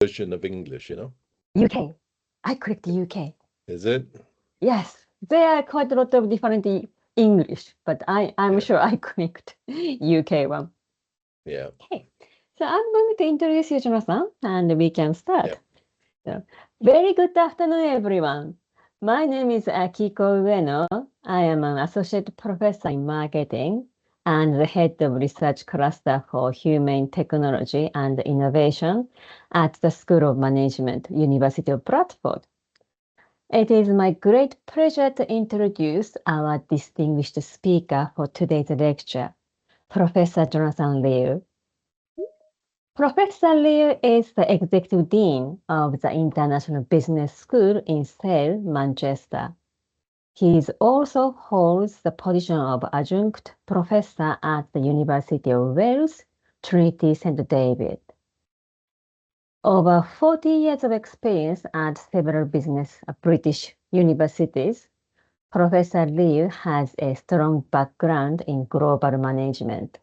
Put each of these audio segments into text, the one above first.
version of English, UK. I clicked UK. Is it? Yes, there are quite a lot of different English, but I'm Yeah. sure I clicked UK one. Yeah. Okay, so I'm going to introduce you, Jonathan, and we can Yeah. start. So, very good afternoon, everyone. My name is Akiko Ueno. I am an associate professor in marketing and the head of research cluster for human technology and innovation at the School of Management, University of Bradford. It is my great pleasure to introduce our distinguished speaker for today's lecture, Professor Jonathan Liu. Professor Liu is the Executive Dean of the International Business School in Sale, Manchester. He also holds the position of Adjunct Professor at the University of Wales, Trinity St David. Over 40 years of experience at several British universities, Professor Liu has a strong background in global management.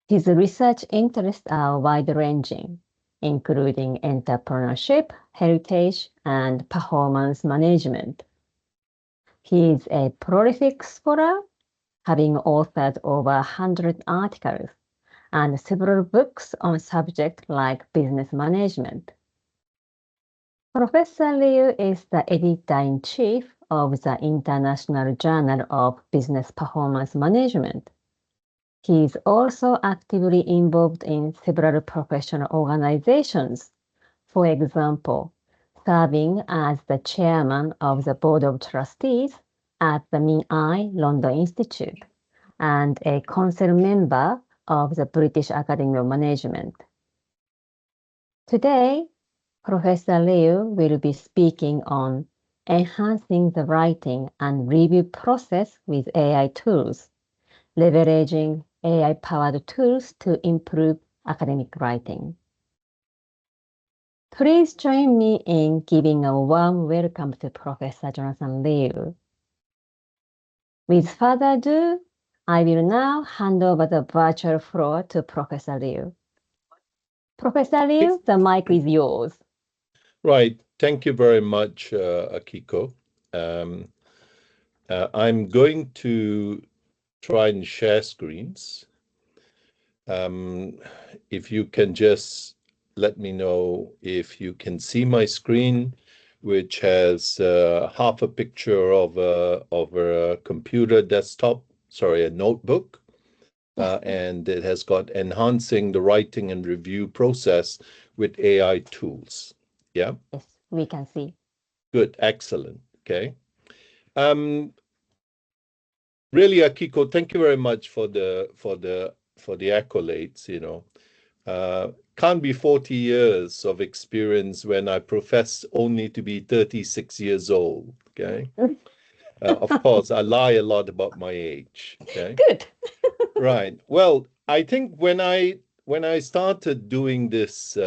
His research interests are wide-ranging, including entrepreneurship, heritage, and performance management. He is a prolific scholar, having authored over 100 articles and several books on subjects like business management. Professor Liu is the editor-in-chief of the International Journal of Business Performance Management. He is also actively involved in several professional organizations, for example, serving as the chairman of the Board of Trustees at the Min-I London Institute and a council member of the British Academy of Management. Today, Professor Liu will be speaking on enhancing the writing and review process with AI tools, leveraging AI-powered tools to improve academic writing. Please join me in giving a warm welcome to Professor Jonathan Liu. With further ado, I will now hand over the virtual floor to Professor Liu. Professor Liu, the mic is yours. Right. Thank you very much, Akiko. Um, I'm going to try and share screens. If you can just let me know if you can see my screen, which has half a picture of a computer desktop, sorry, a notebook, Yes. and it has got enhancing the writing and review process with AI tools. Yeah, Yes, we can see. good, excellent. Okay. Um, Really, Akiko, thank you very much for the accolades. Can't be 40 years of experience when I profess only to be 36 years old. Okay. Of course, I lie a lot about my age. Okay. Good. Right. Well, I think when I started doing this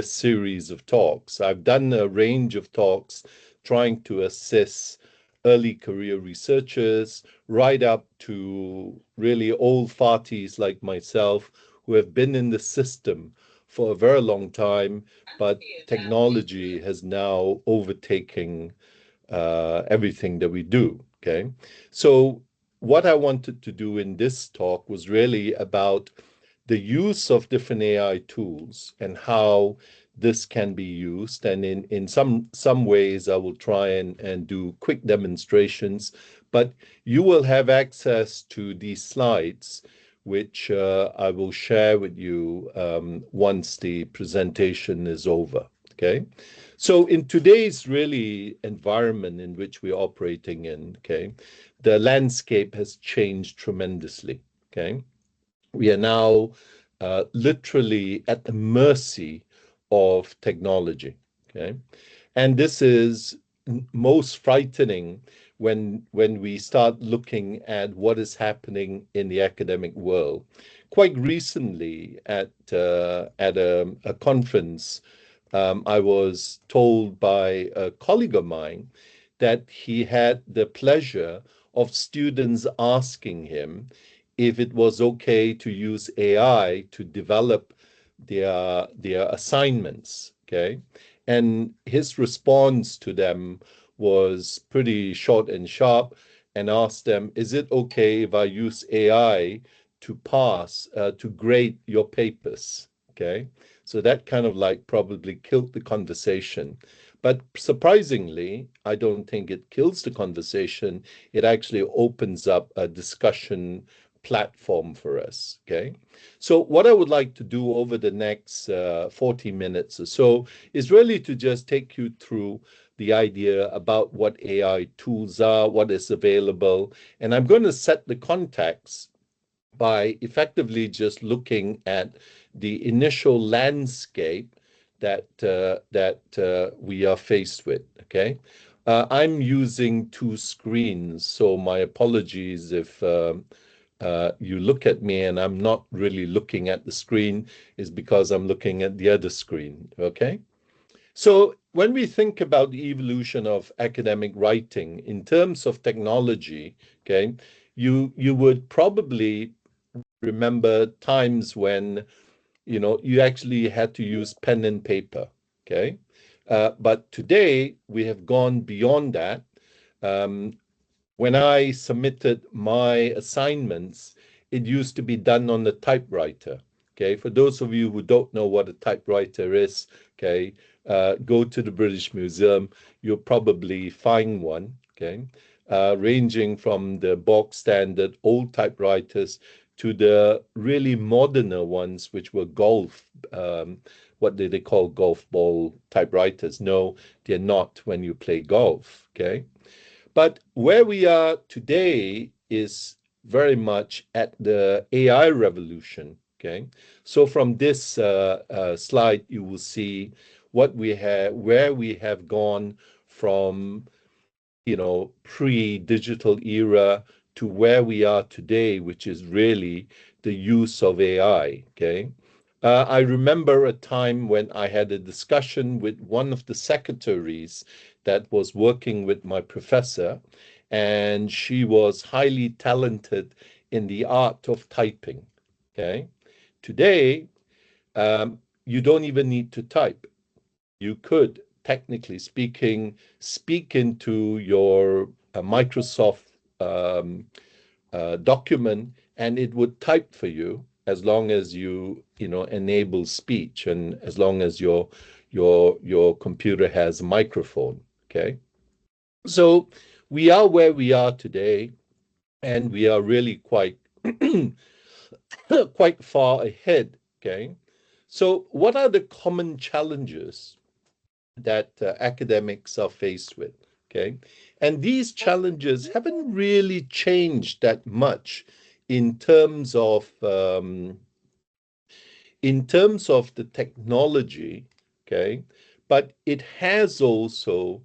series of talks, I've done a range of talks trying to assess early career researchers right up to really old farties like myself who have been in the system for a very long time, but technology has now overtaken everything that we do. Okay. So, what I wanted to do in this talk was really about the use of different AI tools and how this can be used. And in some ways, I will try and do quick demonstrations, but you will have access to these slides, which I will share with you once the presentation is over. Okay. So in today's really environment in which we're operating in, okay, the landscape has changed tremendously. Okay. We are now literally at the mercy of technology. Okay. And this is most frightening when we start looking at what is happening in the academic world. Quite recently, at a conference, I was told by a colleague of mine that he had the pleasure of students asking him if it was okay to use AI to develop their assignments. Okay, and his response to them was pretty short and sharp, and asked them, "Is it okay if I use AI to grade your papers?" Okay, so that kind of like probably killed the conversation. But surprisingly, I don't think it kills the conversation. It actually opens up a discussion platform for us. Okay. So, what I would like to do over the next 40 minutes or so is really to just take you through the idea about what AI tools are, what is available. And I'm going to set the context by effectively just looking at the initial landscape that we are faced with. Okay, I'm using two screens, so my apologies if you look at me and I'm not really looking at the screen, is because I'm looking at the other screen. Okay, so when we think about the evolution of academic writing in terms of technology, okay, you would probably remember times when you actually had to use pen and paper. Okay, but today we have gone beyond that. Um, when I submitted my assignments, it used to be done on the typewriter. Okay, for those of you who don't know what a typewriter is, okay, go to the British Museum. You'll probably find one. Okay, ranging from the bog standard old typewriters to the really moderner ones, which were what did they call golf ball typewriters? No, they're not when you play golf. Okay. But where we are today is very much at the AI revolution. Okay, so from this slide, you will see where we have gone from pre-digital era to where we are today, which is really the use of AI. Okay. I remember a time when I had a discussion with one of the secretaries that was working with my professor, and she was highly talented in the art of typing. Okay. Today, you don't even need to type. You could, technically speaking, speak into your Microsoft um, document, and it would type for you as long as you enable speech and as long as your computer has a microphone. Okay, so we are where we are today, and we are really quite quite far ahead. Okay, so what are the common challenges that academics are faced with? Okay, and these challenges haven't really changed that much in terms of the technology. Okay, but it has also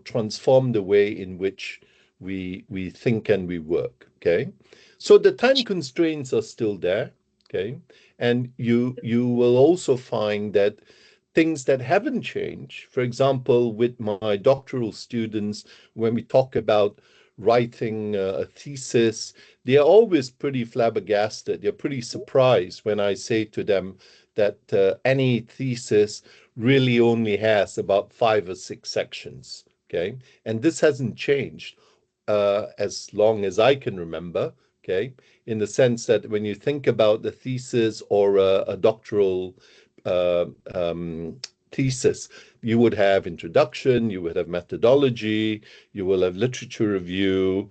transformed the way in which we think and we work. Okay, so the time constraints are still there. Okay, and you will also find that things that haven't changed. For example, with my doctoral students, when we talk about writing a thesis, they are always pretty flabbergasted. They're pretty surprised when I say to them that any thesis really only has about 5 or 6 sections. Okay. And this hasn't changed as long as I can remember. Okay. In the sense that when you think about the thesis or a doctoral uh, um, thesis, you would have introduction, you would have methodology, you will have literature review,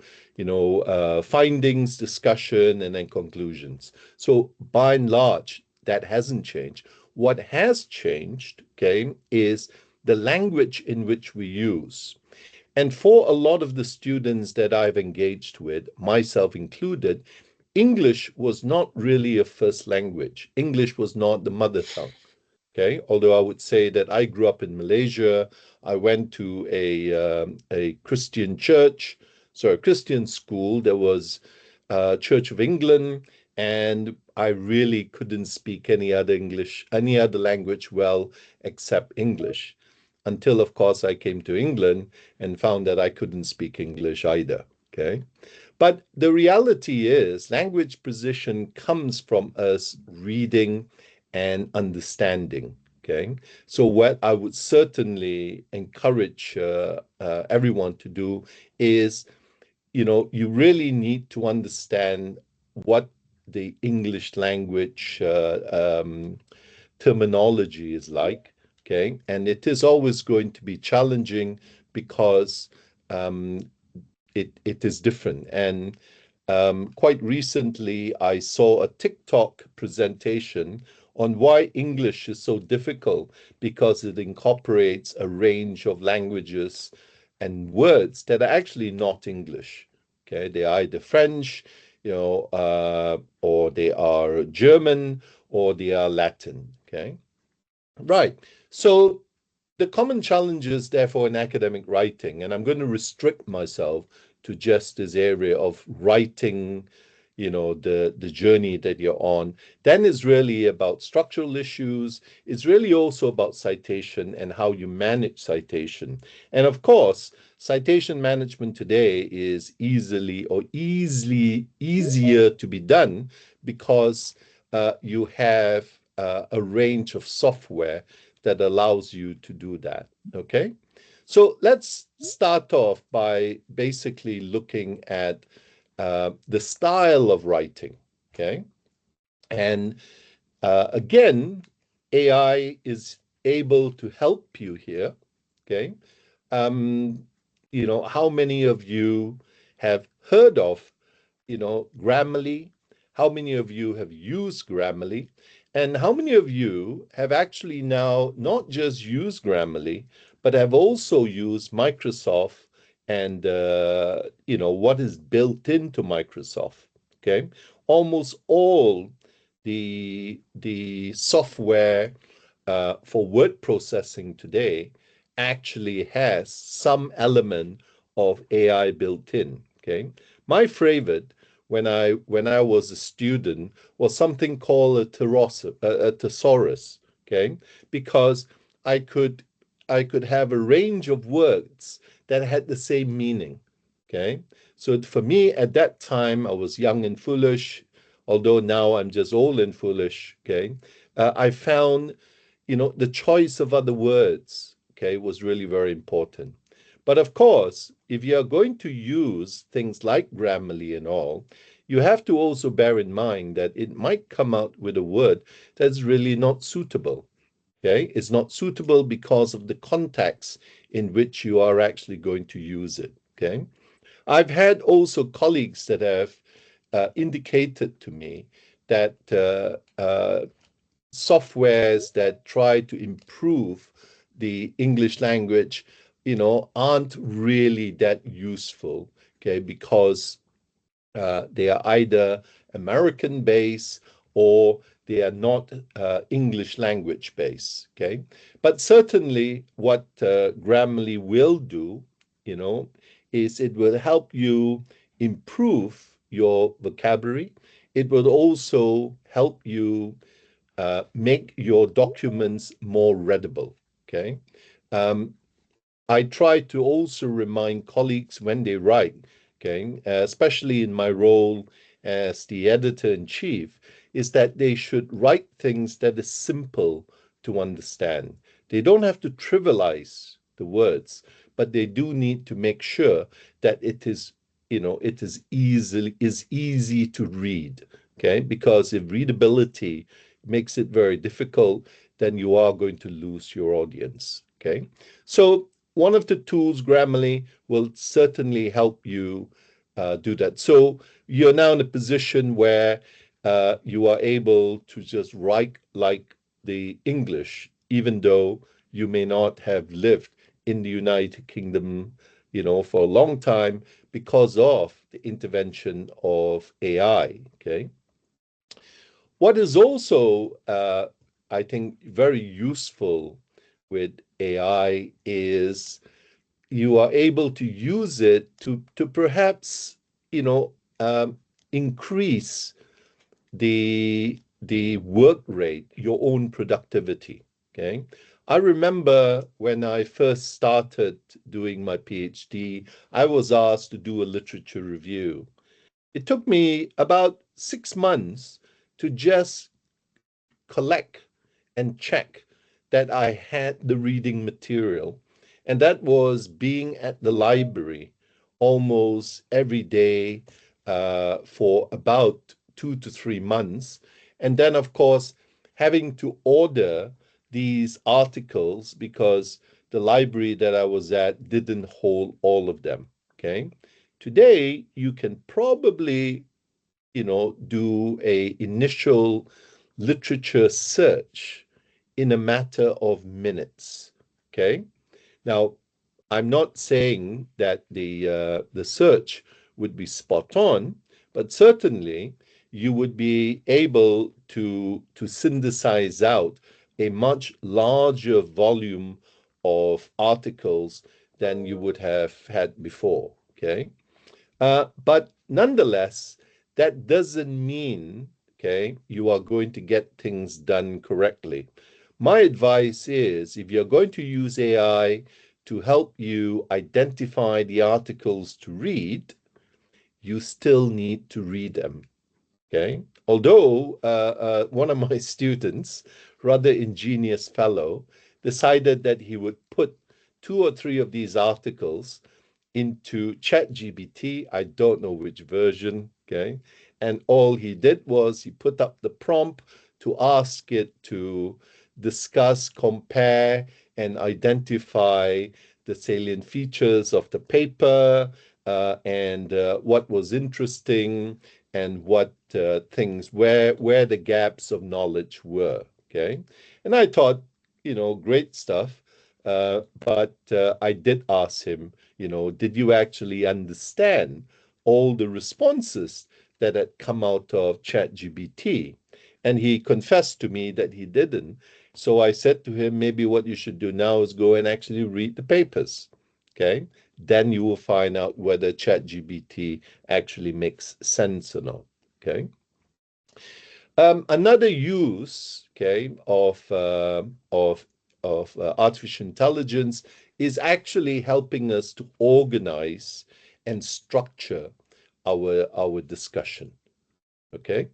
findings, discussion, and then conclusions. So by and large, that hasn't changed. What has changed, okay, is the language in which we use. And for a lot of the students that I've engaged with, myself included, English was not really a first language. English was not the mother tongue. Okay, although I would say that I grew up in Malaysia, I went to a Christian church, so a Christian school. There was Church of England, and I really couldn't speak any other language well except English, until of course I came to England and found that I couldn't speak English either. Okay, but the reality is language precision comes from us reading and understanding. Okay, so what I would certainly encourage everyone to do is, you really need to understand what the English language terminology is like. Okay, and it is always going to be challenging because um, it is different. And quite recently, I saw a TikTok presentation on why English is so difficult because it incorporates a range of languages and words that are actually not English. Okay, they are either French, or they are German, or they are Latin. Okay, right. So the common challenges, therefore, in academic writing, and I'm going to restrict myself to just this area of writing, the journey that you're on, then is really about structural issues. It's really also about citation and how you manage citation. And of course, citation management today is easily easier to be done because you have a range of software that allows you to do that. Okay. So let's start off by basically looking at the style of writing. Okay. And again, AI is able to help you here. Okay. Um, how many of you have heard of Grammarly? How many of you have used Grammarly? And how many of you have actually now not just used Grammarly, but have also used Microsoft and, what is built into Microsoft? Okay. Almost all the software for word processing today actually has some element of AI built in. Okay, my favorite when I was a student was something called a thesaurus. Okay, because I could I could have a range of words that had the same meaning. Okay, so for me at that time I was young and foolish, although now I'm just old and foolish. Okay, I found the choice of other words, okay, was really very important. But of course, if you are going to use things like Grammarly and all, you have to also bear in mind that it might come out with a word that's really not suitable. Okay, it's not suitable because of the context in which you are actually going to use it. Okay, I've had also colleagues that have indicated to me that softwares that try to improve the English language, aren't really that useful, okay, because they are either American based or they are not English language based, okay? But certainly what Grammarly will do, you know, is it will help you improve your vocabulary. It will also help you make your documents more readable. Okay. Um, I try to also remind colleagues when they write, okay, especially in my role as the editor in chief, is that they should write things that is simple to understand. They don't have to trivialize the words, but they do need to make sure that it is easy to read. Okay, because if readability makes it very difficult, then you are going to lose your audience. Okay, so one of the tools, Grammarly, will certainly help you do that. So you're now in a position where you are able to just write like the English, even though you may not have lived in the United Kingdom, for a long time because of the intervention of AI. Okay. What is also, I think, very useful with AI is you are able to use it to perhaps you know um, increase the work rate, your own productivity. Okay, I remember when I first started doing my PhD, I was asked to do a literature review. It took me about 6 months to just collect and check that I had the reading material. And that was being at the library almost every day for about 2 to 3 months. And then, of course, having to order these articles because the library that I was at didn't hold all of them. Okay. Today, you can probably, do a initial literature search in a matter of minutes. Okay. Now, I'm not saying that the search would be spot on, but certainly you would be able to synthesize out a much larger volume of articles than you would have had before. Okay. But nonetheless, that doesn't mean, okay, you are going to get things done correctly. My advice is if you're going to use AI to help you identify the articles to read, you still need to read them. Okay. Although one of my students, rather ingenious fellow, decided that he would put 2 or 3 of these articles into ChatGPT. I don't know which version, okay? And all he did was he put up the prompt to ask it to discuss, compare, and identify the salient features of the paper and what was interesting and what things where the gaps of knowledge were. Okay, and I thought, great stuff. But I did ask him, did you actually understand all the responses that had come out of ChatGPT? And he confessed to me that he didn't. So I said to him, maybe what you should do now is go and actually read the papers. Okay. Then you will find out whether ChatGPT actually makes sense or not. Okay. Another use, okay, of artificial intelligence is actually helping us to organize and structure our discussion. Okay,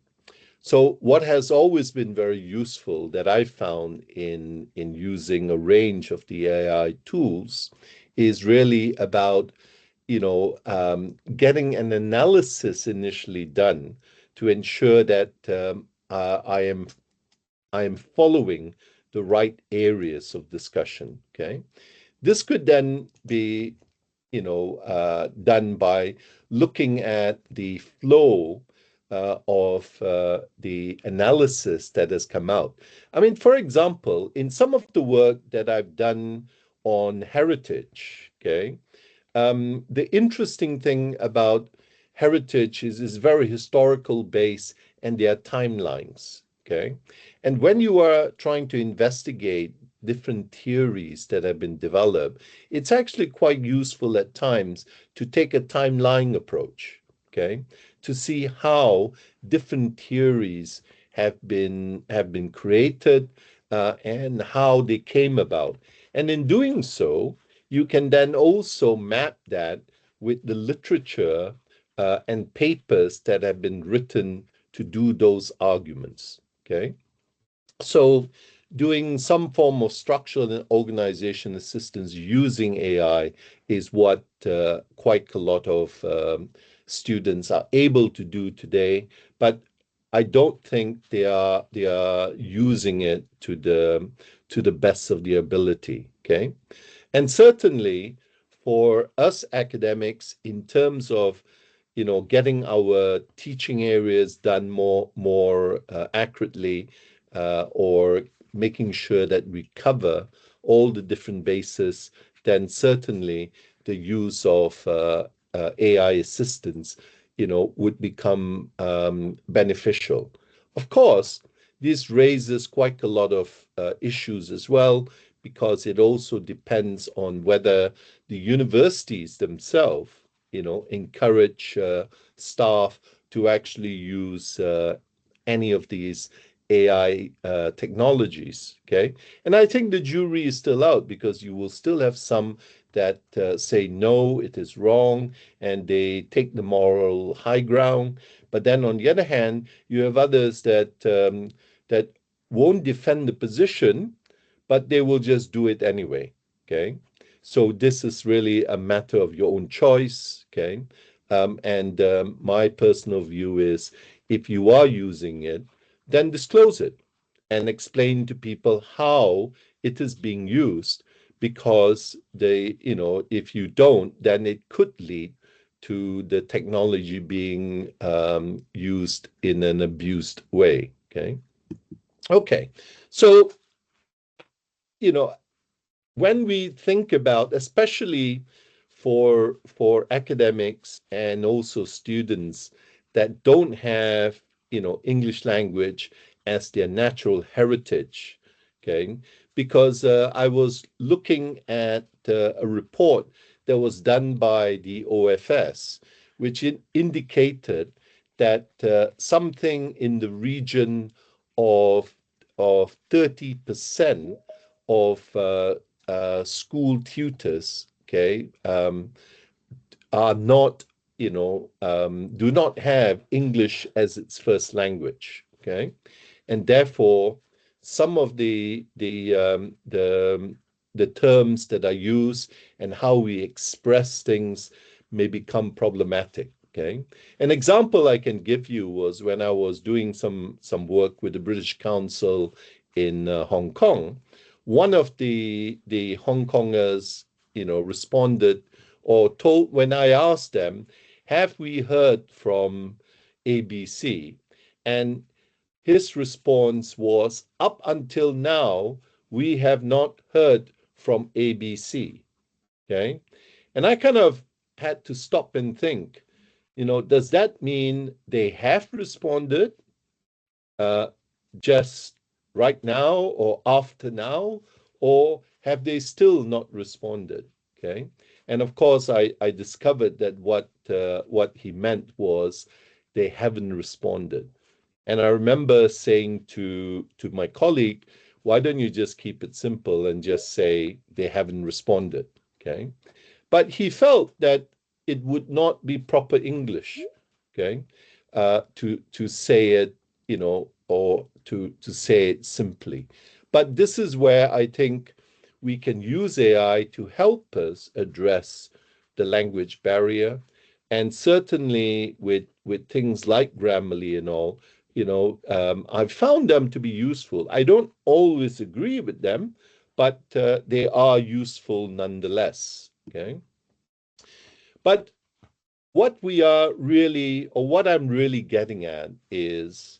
so what has always been very useful that I found in using a range of the AI tools is really about getting an analysis initially done to ensure that I am following the right areas of discussion. Okay, this could then be done by looking at the flow of the analysis that has come out. I mean, for example, in some of the work that I've done on heritage, okay, the interesting thing about heritage is very historical based and there are timelines. Okay. And when you are trying to investigate different theories that have been developed, it's actually quite useful at times to take a timeline approach. Okay. To see how different theories have been created and how they came about. And in doing so, you can then also map that with the literature and papers that have been written to do those arguments. Okay. So, doing some form of structural and organization assistance using AI is what quite a lot of students are able to do today. But I don't think they are using it to the best of their ability. Okay. And certainly for us academics, in terms of getting our teaching areas done more accurately, or making sure that we cover all the different bases, then certainly the use of AI assistance, would become beneficial. Of course, this raises quite a lot of issues as well because it also depends on whether the universities themselves, encourage staff to actually use any of these AI technologies. Okay. And I think the jury is still out because you will still have some that say, no, it is wrong, and they take the moral high ground. But then on the other hand, you have others that won't defend the position, but they will just do it anyway. Okay. So this is really a matter of your own choice. Okay. And my personal view is if you are using it, then disclose it and explain to people how it is being used, because if you don't, then it could lead to the technology being used in an abused way. Okay. Okay. So, you know, when we think about, especially for academics and also students that don't have, English language as their natural heritage, okay, because I was looking at a report that was done by the OFS, which indicated that something in the region of 30% of school tutors, okay, are not, do not have English as its first language, okay, and therefore some of the terms that are used and how we express things may become problematic. Okay, an example I can give you was when I was doing some work with the British Council in Hong Kong. One of the Hong Kongers, responded or told when I asked them, "Have we heard from ABC?" And his response was, "Up until now, we have not heard from ABC." Okay. And I kind of had to stop and think, does that mean they have responded uh, just right now or after now, or have they still not responded? Okay. And of course, I discovered that what he meant was they haven't responded. And I remember saying to my colleague, why don't you just keep it simple and just say they haven't responded? Okay. But he felt that it would not be proper English, okay, to say it, or to say it simply. But this is where I think we can use AI to help us address the language barrier, and certainly with things like Grammarly and all, I've found them to be useful. I don't always agree with them, but they are useful nonetheless. Okay. But what we are really, or what I'm really getting at is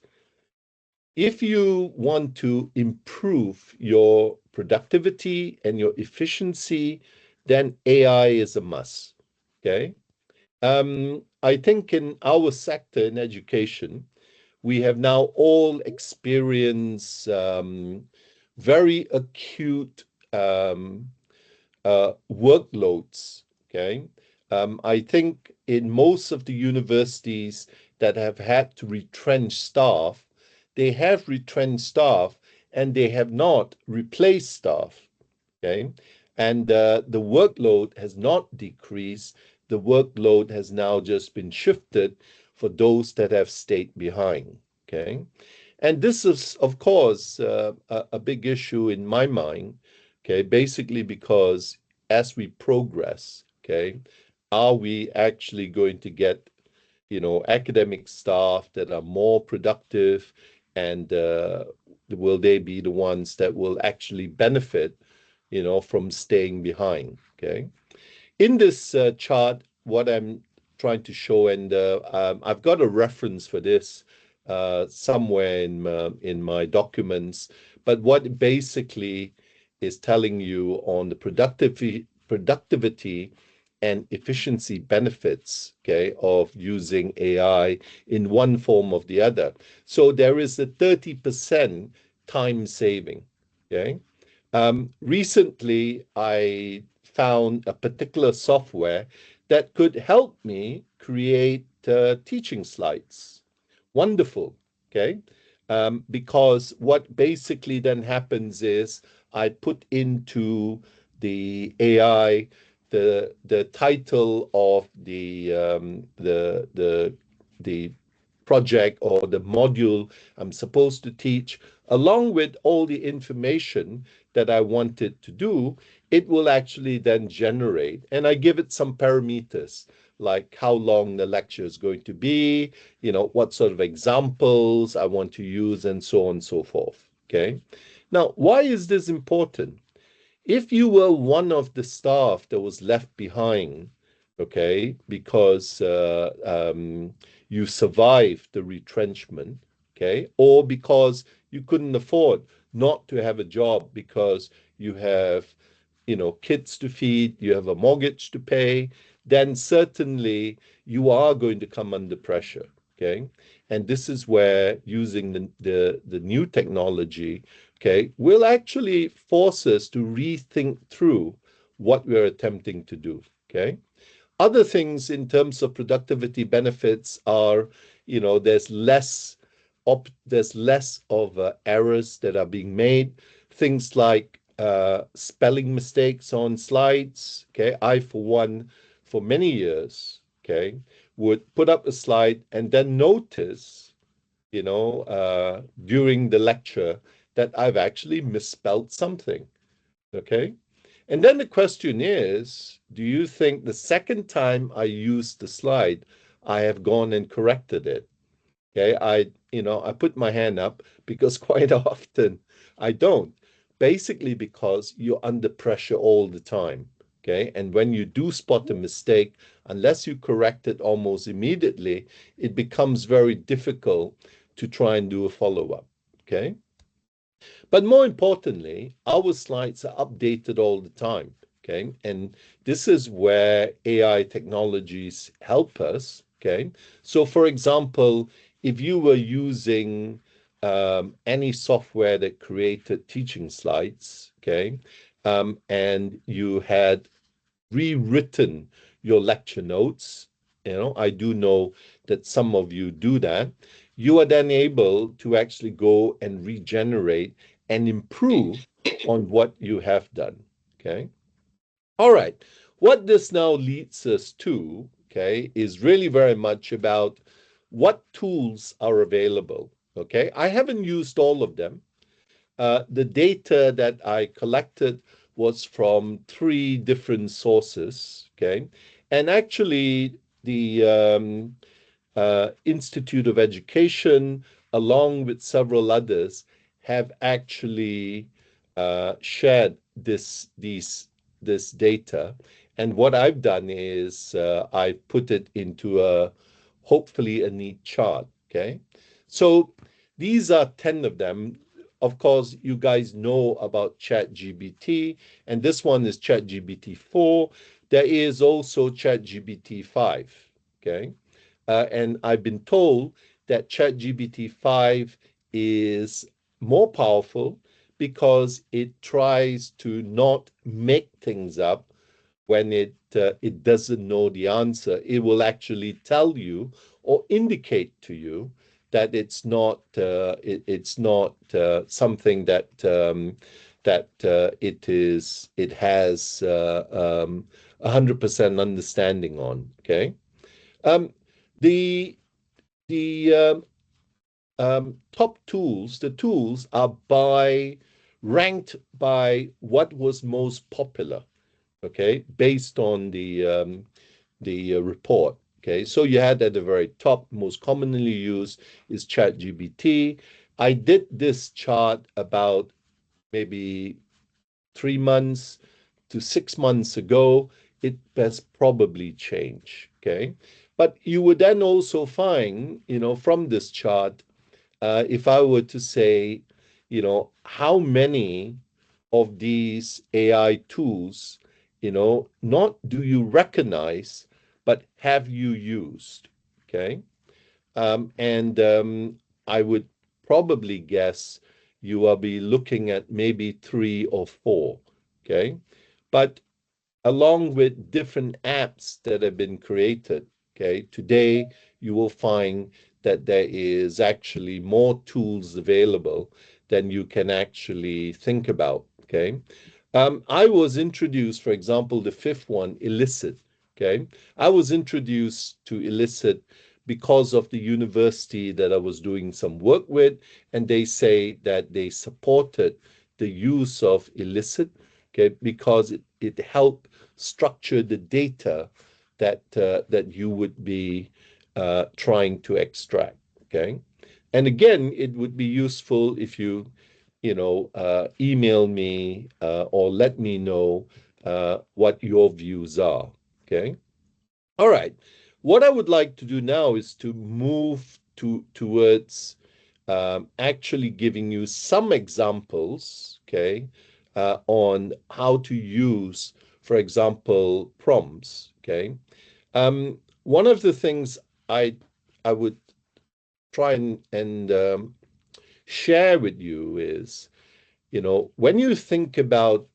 if you want to improve your productivity and your efficiency, then AI is a must. Okay. I think in our sector in education, we have now all experienced very acute workloads. Okay. I think in most of the universities that have had to retrench staff, they have retrenched staff and they have not replaced staff. Okay. And the workload has not decreased. The workload has now just been shifted for those that have stayed behind. Okay. And this is, of course, a big issue in my mind. Okay. Basically, because as we progress, okay, are we actually going to get, academic staff that are more productive, and will they be the ones that will actually benefit, from staying behind? Okay. In this chart, what I'm trying to show, and I've got a reference for this somewhere in my documents, but what it basically is telling you on the productivity and efficiency benefits, okay, of using AI in one form or the other. So there is a 30% time saving, okay? Recently, I found a particular software that could help me create teaching slides. Wonderful. Okay. Because what basically then happens is I put into the AI the title of the project or the module I'm supposed to teach, along with all the information that I want it to do, it will actually then generate, and I give it some parameters like how long the lecture is going to be, what sort of examples I want to use, and so on and so forth. Okay. Now, why is this important? If you were one of the staff that was left behind, okay, because you survived the retrenchment, okay, or because you couldn't afford not to have a job because you have, kids to feed, you have a mortgage to pay, then certainly you are going to come under pressure, okay? And this is where using the new technology, okay, will actually force us to rethink through what we're attempting to do, okay? Other things in terms of productivity benefits are, there's less of errors that are being made. Things like spelling mistakes on slides. Okay, I for one, for many years, okay, would put up a slide and then notice, during the lecture that I've actually misspelled something. Okay. And then the question is, do you think the second time I used the slide, I have gone and corrected it? Okay. I put my hand up because quite often I don't. Basically because you're under pressure all the time. Okay. And when you do spot a mistake, unless you correct it almost immediately, it becomes very difficult to try and do a follow-up. Okay. But more importantly, our slides are updated all the time. Okay. And this is where AI technologies help us. Okay. So, for example, if you were using any software that created teaching slides, okay, and you had rewritten your lecture notes, I do know that some of you do that, you are then able to actually go and regenerate and improve on what you have done. Okay. All right. What this now leads us to, okay, is really very much about what tools are available. Okay. I haven't used all of them. The data that I collected was from three different sources, okay? And actually, the Institute of Education, along with several others, have actually shared this data. And what I've done is I put it into hopefully a neat chart. Okay, so these are 10 of them. Of course, you guys know about ChatGPT, and this one is ChatGPT 4. There is also ChatGPT 5. Okay. And I've been told that ChatGPT 5 is more powerful because it tries to not make things up when it doesn't know the answer. It will actually tell you or indicate to you that it's not something that it has 100% understanding on. Okay. Um, the the top tools, the tools are ranked by what was most popular, okay, based on the report. Okay, so you had at the very top, most commonly used is ChatGPT. I did this chart about maybe 3 months to 6 months ago. It has probably changed. Okay, but you would then also find, from this chart, if I were to say, how many of these AI tools, not do you recognize, but have you used? Okay. And I would probably guess you will be looking at maybe three or four. Okay. But along with different apps that have been created. Okay, today you will find that there is actually more tools available than you can actually think about. Okay, I was introduced, for example, the fifth one, Elicit. Okay, I was introduced to Elicit because of the university that I was doing some work with, and they say that they supported the use of illicit, okay, because it helped structure the data that you would be trying to extract, okay. And again, it would be useful if you email me or let me know what your views are, okay. All right. What I would like to do now is to move towards actually giving you some examples, okay, on how to use, for example, prompts, okay. One of the things I I would try and share with you is, when you think about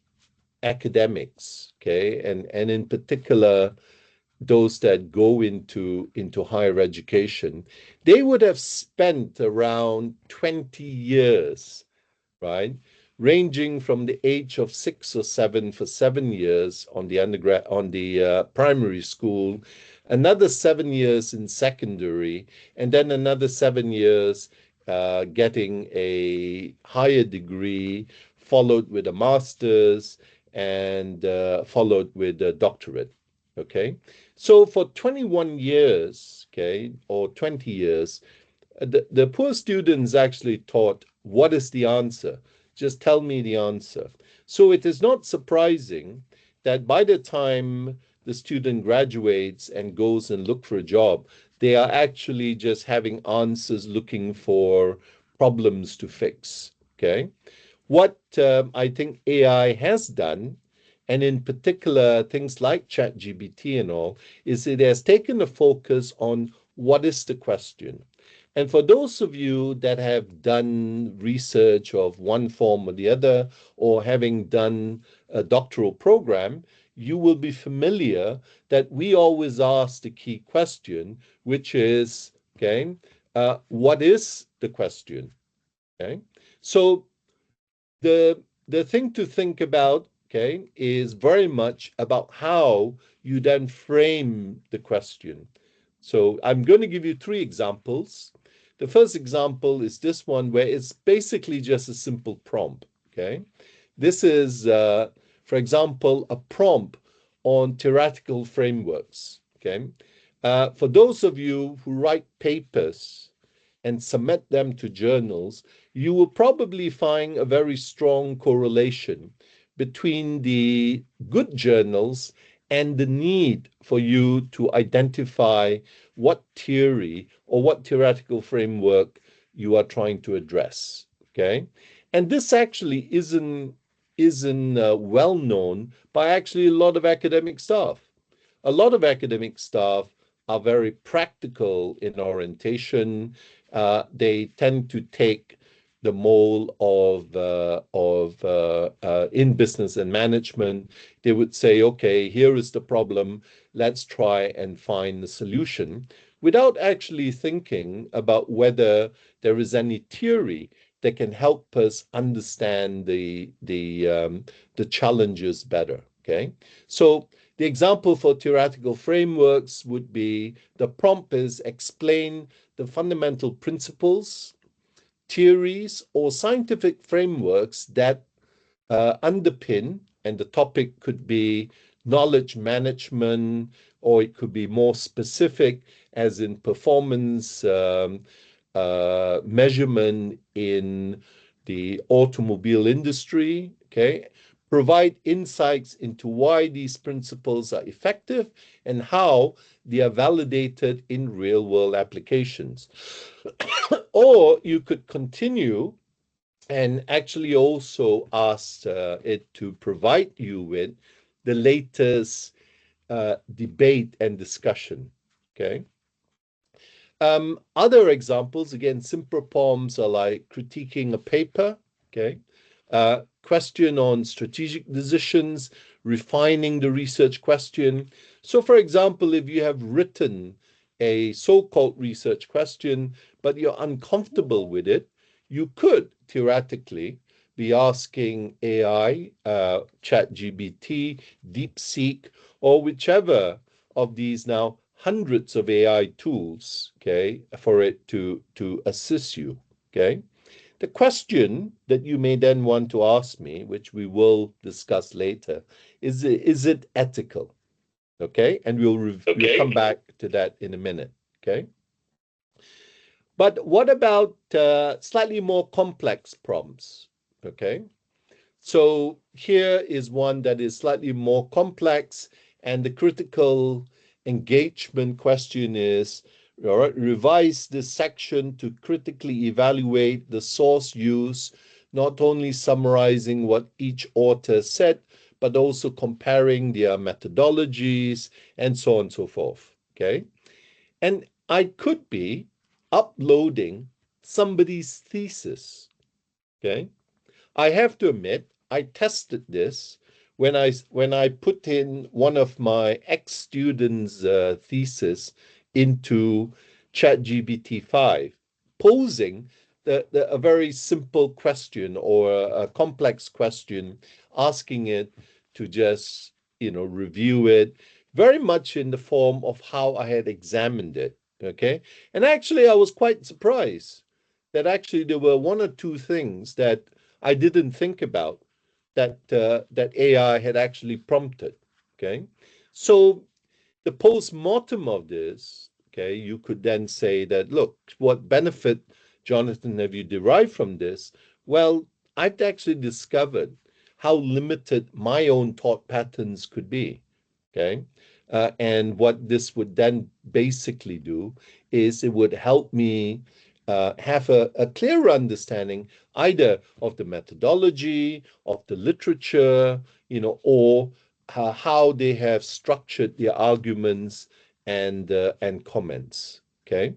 academics, okay, and in particular those that go into higher education, they would have spent around 20 years, right? Ranging from the age of 6 or 7 for 7 years on the undergrad, on the primary school, another 7 years in secondary, and then another 7 years getting a higher degree, followed with a master's, and followed with a doctorate. Okay, so for 21 years, okay, or 20 years, the poor students actually taught, what is the answer? Just tell me the answer. So it is not surprising that by the time the student graduates and goes and look for a job, they are actually just having answers looking for problems to fix. Okay. What I think AI has done, and in particular things like ChatGPT and all, is it has taken the focus on what is the question. And for those of you that have done research of one form or the other, or having done a doctoral program, you will be familiar that we always ask the key question, which is, okay, what is the question? Okay. So the thing to think about, okay, is very much about how you then frame the question. So I'm going to give you three examples. The first example is this one where it's basically just a simple prompt, okay. This is, for example, a prompt on theoretical frameworks, okay. For those of you who write papers and submit them to journals, you will probably find a very strong correlation between the good journals and the need for you to identify what theory or what theoretical framework you are trying to address. Okay, and this actually isn't well known by actually a lot of academic staff. A lot of academic staff are very practical in orientation. They tend to take the mold of in business and management. They would say, okay, here is the problem. Let's try and find the solution without actually thinking about whether there is any theory that can help us understand the challenges better. Okay, so the example for theoretical frameworks would be the prompt is explain the fundamental principles, theories, or scientific frameworks that underpin, and the topic could be knowledge management, or it could be more specific, as in performance measurement in the automobile industry. Okay. Provide insights into why these principles are effective and how they are validated in real world applications. Or you could continue and actually also ask it to provide you with the latest debate and discussion. Okay. Other examples, again, simpler poems are like critiquing a paper. Okay. Question on strategic decisions, refining the research question. So, for example, if you have written a so-called research question, but you're uncomfortable with it, you could theoretically be asking AI, ChatGPT, DeepSeek, or whichever of these now, hundreds of AI tools, okay, for it to assist you, okay? The question that you may then want to ask me, which we will discuss later, is it ethical? Okay, and we'll come back to that in a minute. Okay, but what about slightly more complex prompts? Okay, so here is one that is slightly more complex, and the critical engagement question is, all right, revise this section to critically evaluate the source use, not only summarizing what each author said, but also comparing their methodologies and so on and so forth. Okay. And I could be uploading somebody's thesis. Okay. I have to admit, I tested this when I put in one of my ex-students' thesis into ChatGPT 5, posing a very simple question or a complex question, asking it to just, review it very much in the form of how I had examined it. Okay. And actually, I was quite surprised that actually there were one or two things that I didn't think about that AI had actually prompted. Okay, so the post-mortem of this, okay, you could then say that, look, what benefit, Jonathan, have you derived from this? Well, I've actually discovered how limited my own thought patterns could be. Okay. And what this would then basically do is it would help me have a clearer understanding either of the methodology, of the literature, or how they have structured their arguments and comments. Okay.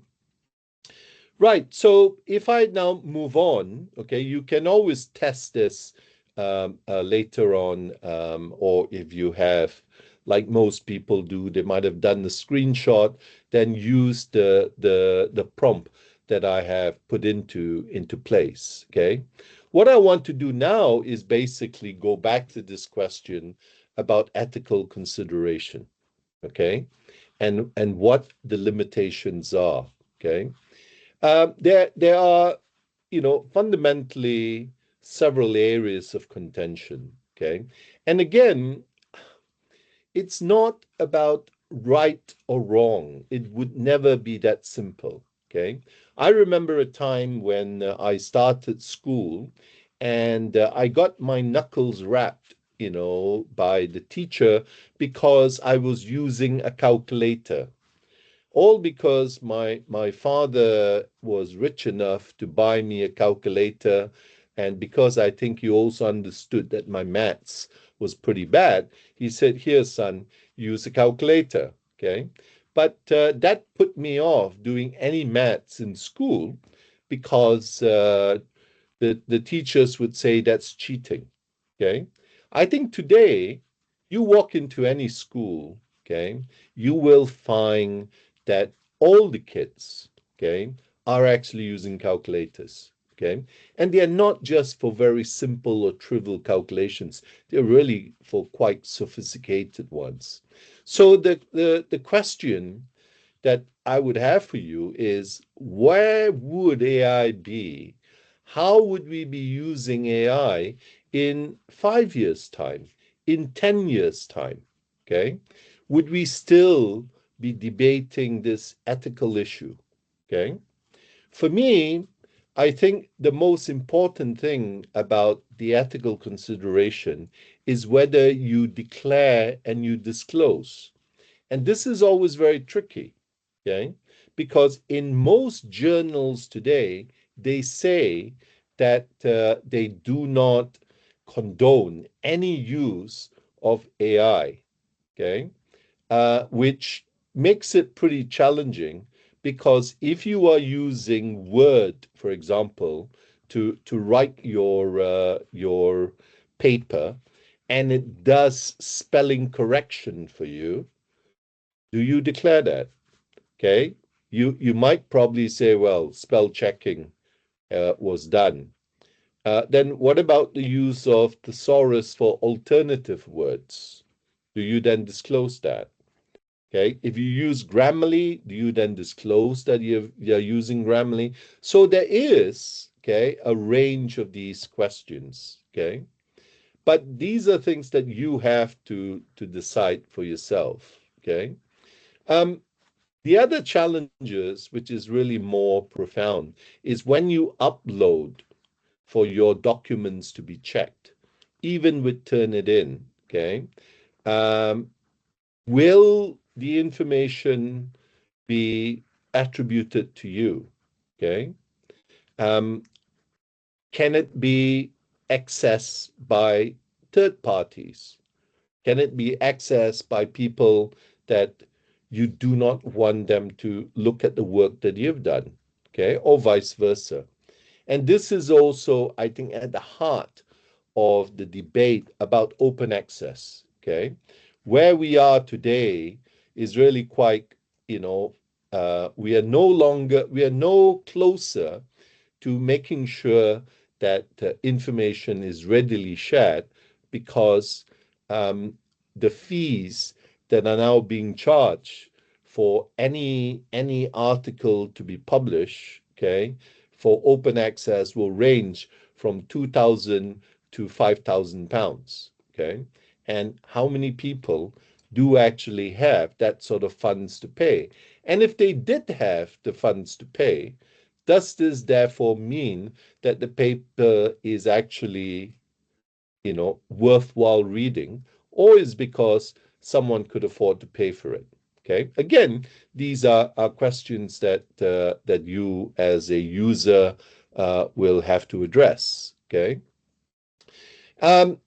Right. So if I now move on, okay, you can always test this later on, or if you have, like most people do, they might have done the screenshot, then use the prompt that I have put into place. Okay. What I want to do now is basically go back to this question about ethical consideration. Okay, and what the limitations are. Okay. There are, fundamentally several areas of contention. Okay. And again, it's not about right or wrong. It would never be that simple. Okay. I remember a time when I started school and I got my knuckles rapped, by the teacher because I was using a calculator, all because my father was rich enough to buy me a calculator, and because I think he also understood that my maths was pretty bad, he said, here, son, use a calculator. Okay. But that put me off doing any maths in school because the teachers would say that's cheating. Okay. I think today you walk into any school, okay, you will find that all the kids, okay, are actually using calculators. Okay. And they are not just for very simple or trivial calculations. They're really for quite sophisticated ones. So the question that I would have for you is, where would AI be? How would we be using AI in 5 years' time, in 10 years' time? Okay. Would we still be debating this ethical issue? Okay. For me, I think the most important thing about the ethical consideration is whether you declare and you disclose. And this is always very tricky, okay? Because in most journals today, they say that they do not condone any use of AI, okay? Which makes it pretty challenging because if you are using Word, for example, to write your paper, and it does spelling correction for you, do you declare that? Okay. You might probably say, well, spell checking was done. Then what about the use of thesaurus for alternative words? Do you then disclose that? Okay. If you use Grammarly, do you then disclose that you're using Grammarly? So there is, okay, a range of these questions. Okay. But these are things that you have to decide for yourself. Okay. Um, the other challenges, which is really more profound, is when you upload for your documents to be checked, even with Turnitin, okay? Um, will the information be attributed to you? Okay. Um, can it be accessed by third parties? Can it be accessed by people that you do not want them to look at the work that you've done? Okay. Or vice versa. And this is also, I think, at the heart of the debate about open access. Okay. Where we are today is really quite, you know, we are no closer to making sure that information is readily shared because um, the fees that are now being charged for any article to be published, okay, for open access will range from 2,000 to 5,000 pounds, okay, and how many people do actually have that sort of funds to pay? And if they did have the funds to pay, does this therefore mean that the paper is actually, worthwhile reading, or is because someone could afford to pay for it? Okay. Again, these are questions that you as a user will have to address. Okay. Um,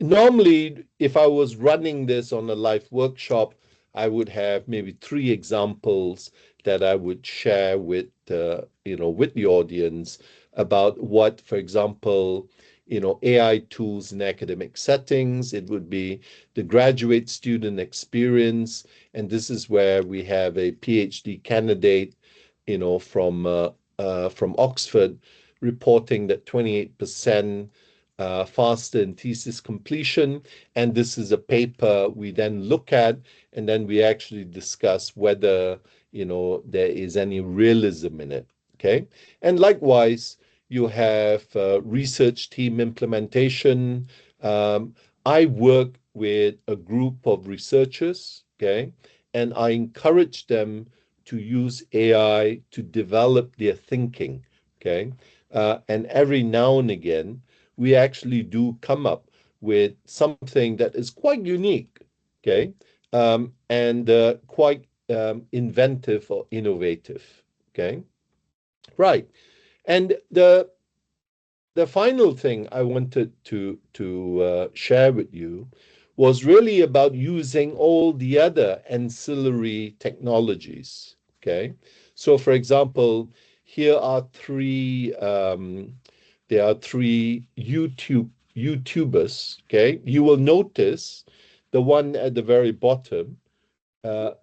Normally, if I was running this on a live workshop, I would have maybe three examples that I would share with the audience about what, for example, AI tools in academic settings. It would be the graduate student experience, and this is where we have a PhD candidate, from Oxford, reporting that 28% faster in thesis completion. And this is a paper we then look at, and then we actually discuss whether, there is any realism in it. Okay. And likewise, you have research team implementation. Um, I work with a group of researchers, okay, and I encourage them to use AI to develop their thinking, okay. And every now and again, we actually do come up with something that is quite unique, okay, and quite inventive or innovative, okay, right. And the final thing I wanted to share with you was really about using all the other ancillary technologies. Okay, so for example, here are three. There are three YouTubers. Okay, you will notice the one at the very bottom,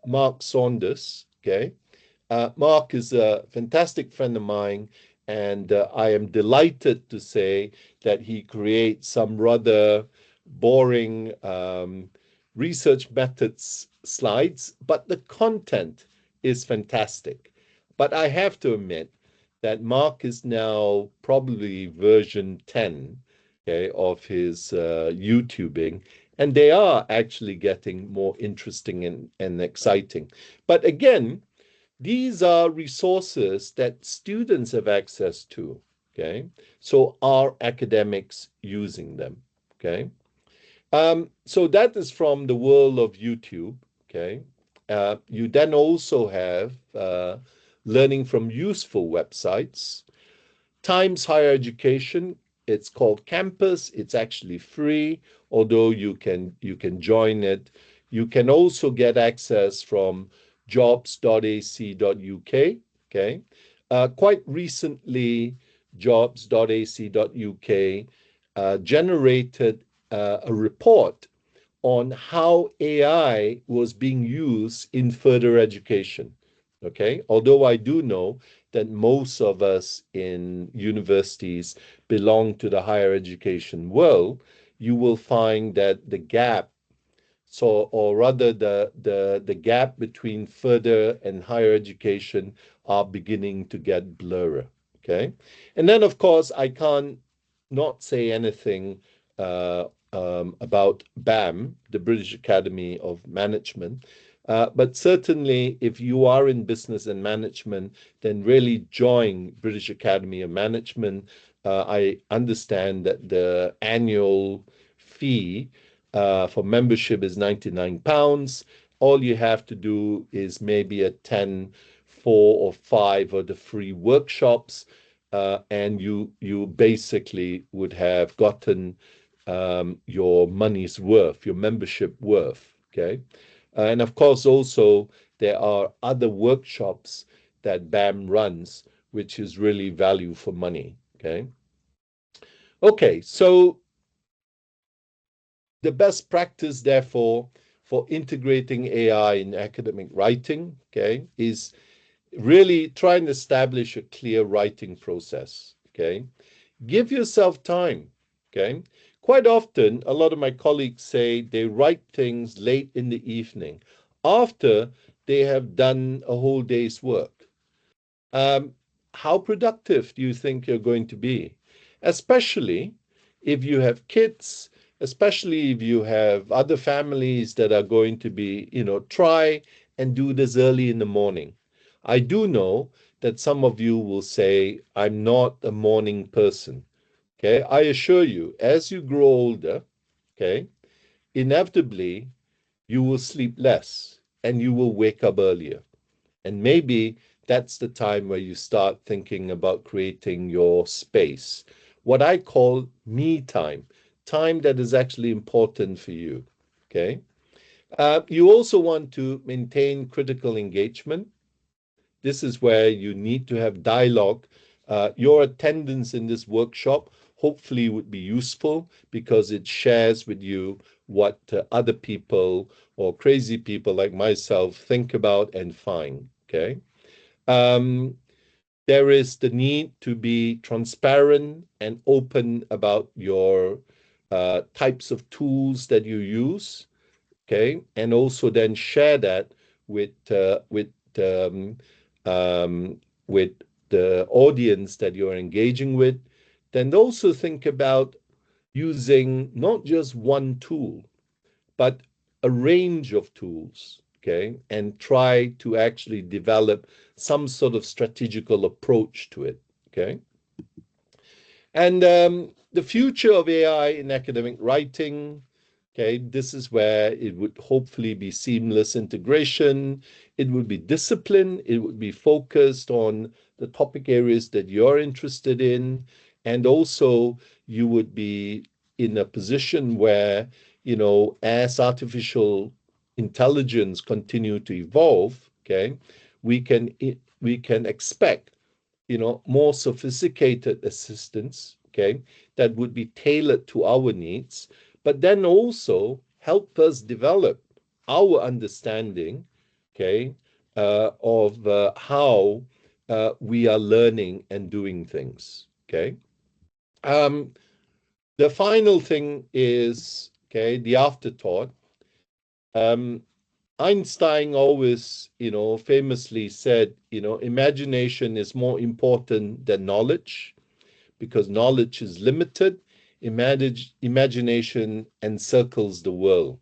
Mark Saunders. Okay, Mark is a fantastic friend of mine, and I am delighted to say that he creates some rather boring research methods slides, but the content is fantastic. But I have to admit that Mark is now probably version 10, okay, of his YouTubing, and they are actually getting more interesting and exciting. But again, these are resources that students have access to. Okay. So are academics using them? Okay. So that is from the world of YouTube. Okay. You then also have learning from useful websites. Times Higher Education, it's called Campus. It's actually free, although you can join it. You can also get access from jobs.ac.uk. Okay. Quite recently, jobs.ac.uk generated a report on how AI was being used in further education. Okay. Although I do know that most of us in universities belong to the higher education world, you will find that the gap So, or rather, the gap between further and higher education are beginning to get blurrier. Okay, and then of course I can't not say anything about BAM, the British Academy of Management. But certainly, if you are in business and management, then really join British Academy of Management. I understand that the annual fee for membership is £99. All you have to do is maybe attend 4 or 5 of the free workshops, and you basically would have gotten your money's worth, your membership worth. Okay, and of course also there are other workshops that BAM runs, which is really value for money. Okay, okay, so the best practice, therefore, for integrating AI in academic writing, okay, is really try and establish a clear writing process. Okay, give yourself time. Okay, quite often, a lot of my colleagues say they write things late in the evening after they have done a whole day's work. um, how productive do you think you're going to be? Especially if you have kids, especially if you have other families that are going to be, try and do this early in the morning. I do know that some of you will say, I'm not a morning person. Okay. I assure you, as you grow older, okay, inevitably you will sleep less and you will wake up earlier. And maybe that's the time where you start thinking about creating your space, what I call me time, time that is actually important for you. Okay. You also want to maintain critical engagement. This is where you need to have dialogue. Your attendance in this workshop hopefully would be useful because it shares with you what other people or crazy people like myself think about and find. Okay. Um, there is the need to be transparent and open about your types of tools that you use. Okay, and also then share that with um, um, with the audience that you're engaging with. Then also think about using not just one tool, but a range of tools, okay, and try to actually develop some sort of strategical approach to it, okay. And the future of AI in academic writing, okay, this is where it would hopefully be seamless integration. It would be discipline. It would be focused on the topic areas that you're interested in. And also, you would be in a position where, as artificial intelligence continue to evolve, okay, we can we can expect more sophisticated assistance, okay, that would be tailored to our needs, but then also help us develop our understanding, okay, of how we are learning and doing things, okay. Um, the final thing is, okay, the afterthought. Um, Einstein always, famously said, imagination is more important than knowledge because knowledge is limited. Imagination encircles the world.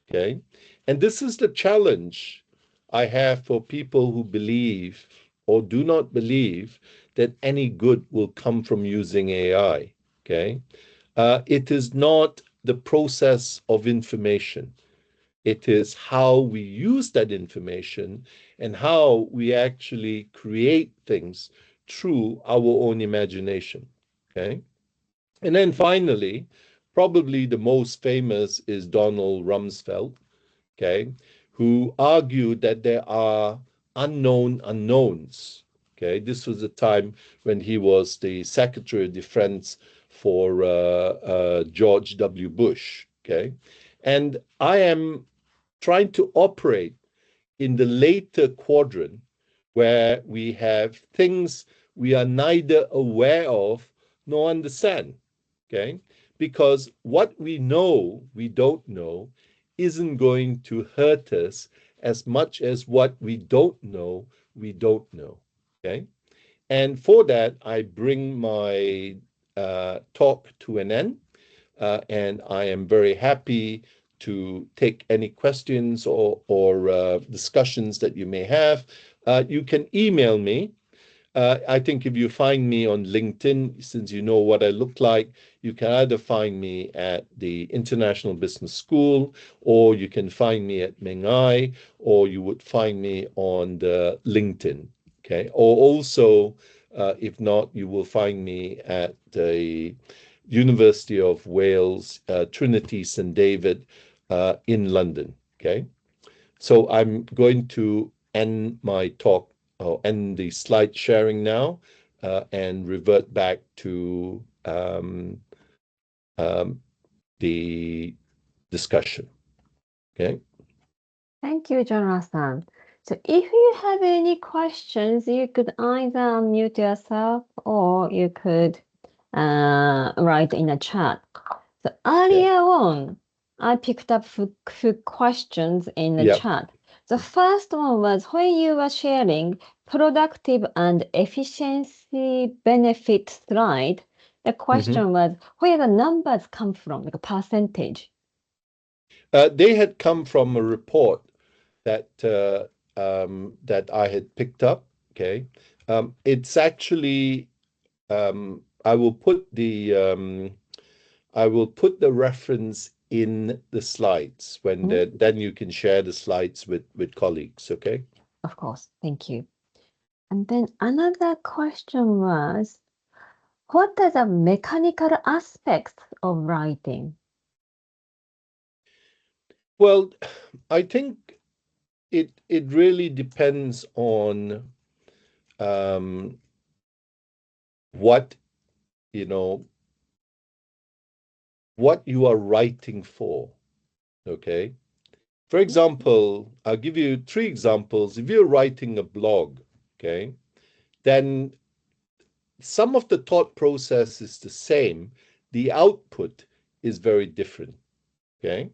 Okay. And this is the challenge I have for people who believe or do not believe that any good will come from using AI. Okay. It is not the process of information. It is how we use that information and how we actually create things through our own imagination. Okay. And then finally, probably the most famous is Donald Rumsfeld, okay, who argued that there are unknown unknowns. Okay. This was the time when he was the Secretary of Defense for George W. Bush. Okay. And I am trying to operate in the later quadrant where we have things we are neither aware of nor understand. Okay. Because what we know, we don't know, isn't going to hurt us as much as what we don't know, we don't know. Okay. And for that, I bring my talk to an end. And I am very happy to take any questions or discussions that you may have. You can email me. I think if you find me on LinkedIn, since you know what I look like, you can either find me at the International Business School, or you can find me at Mengai, or you would find me on the LinkedIn. Okay. Or also, if not, you will find me at the University of Wales, Trinity St. David in London. Okay. So I'm going to end my talk or end the slide sharing now and revert back to um, the discussion. Okay. Thank you, Jonathan. So if you have any questions, you could either unmute yourself or you could write in a chat. So earlier on, I picked up few questions in the Yeah. chat. The first one was when you were sharing productive and efficiency benefit slide, the question was where the numbers come from, like a percentage. They had come from a report that that I had picked up. Okay. It's actually I will put the reference in the slides when then you can share the slides with colleagues. Okay. Of course, thank you. And then another question was, what are the mechanical aspects of writing? Well, I think it really depends on what you know what you are writing for. Okay. For example, I'll give you three examples. If you're writing a blog, okay, then some of the thought process is the same. The output is very different. Okay.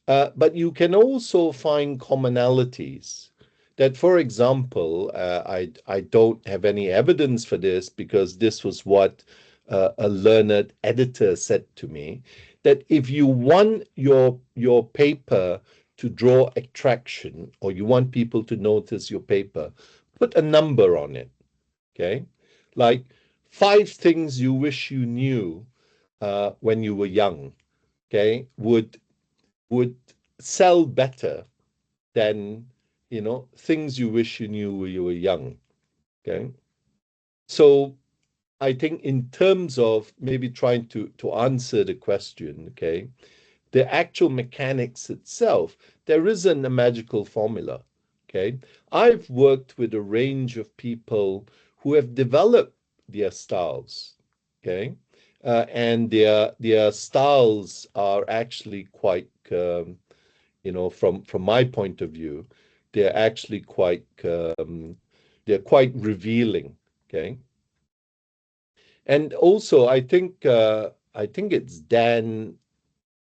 But you can also find commonalities that, for example, I don't have any evidence for this because this was what a learned editor said to me, that if you want your paper to draw attraction or you want people to notice your paper, put a number on it. Okay. Like 5 things you wish you knew when you were young. Okay. Would sell better than things you wish you knew when you were young. Okay. So I think in terms of maybe trying to answer the question, okay, the actual mechanics itself, there isn't a magical formula. Okay. I've worked with a range of people who have developed their styles. Okay. And their styles are actually quite from my point of view, they're actually quite revealing. Okay. And also I think it's Dan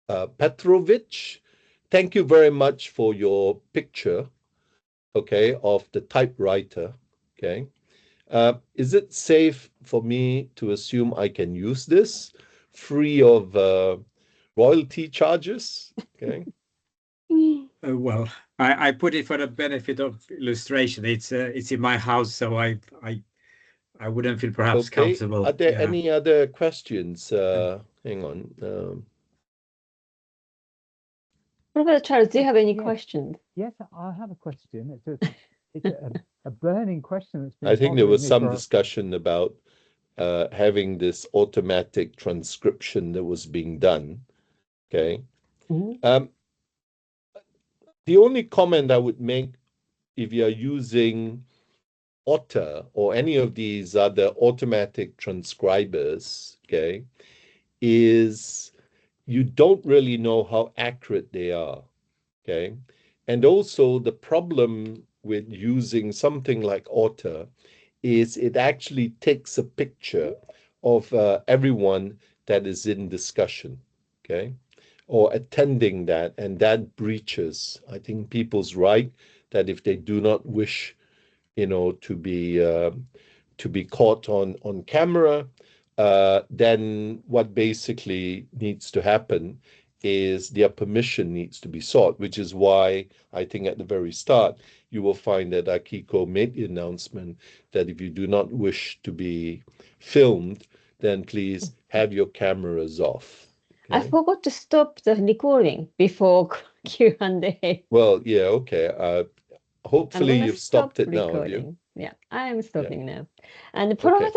Petrovich. Thank you very much for your picture, okay, of the typewriter. Okay. Is it safe for me to assume I can use this free of royalty charges? Okay. Well, I put it for the benefit of illustration. It's in my house, so I wouldn't feel perhaps Okay. comfortable. Are there Yeah. any other questions? Hang on. Professor Charles, do you have any Yes. questions? Yes, I have a question. It's a burning question that's been I think there bothering was me some for discussion about having this automatic transcription that was being done. Okay. Mhm. The only comment I would make, if you're using Otter or any of these other automatic transcribers, okay, is you don't really know how accurate they are. Okay. And also the problem with using something like Otter is it actually takes a picture of everyone that is in discussion. Okay. or attending that, and that breaches, I think, people's right that if they do not wish, to be caught on camera, then what basically needs to happen is their permission needs to be sought, which is why I think at the very start you will find that Akiko made the announcement that if you do not wish to be filmed, then please have your cameras off. I Okay? forgot to stop the recording before Q&A. Well, yeah, okay. I'm Hopefully gonna you've stop stopped it now, have you? recording. Yeah, I am stopping now. And Okay. Professor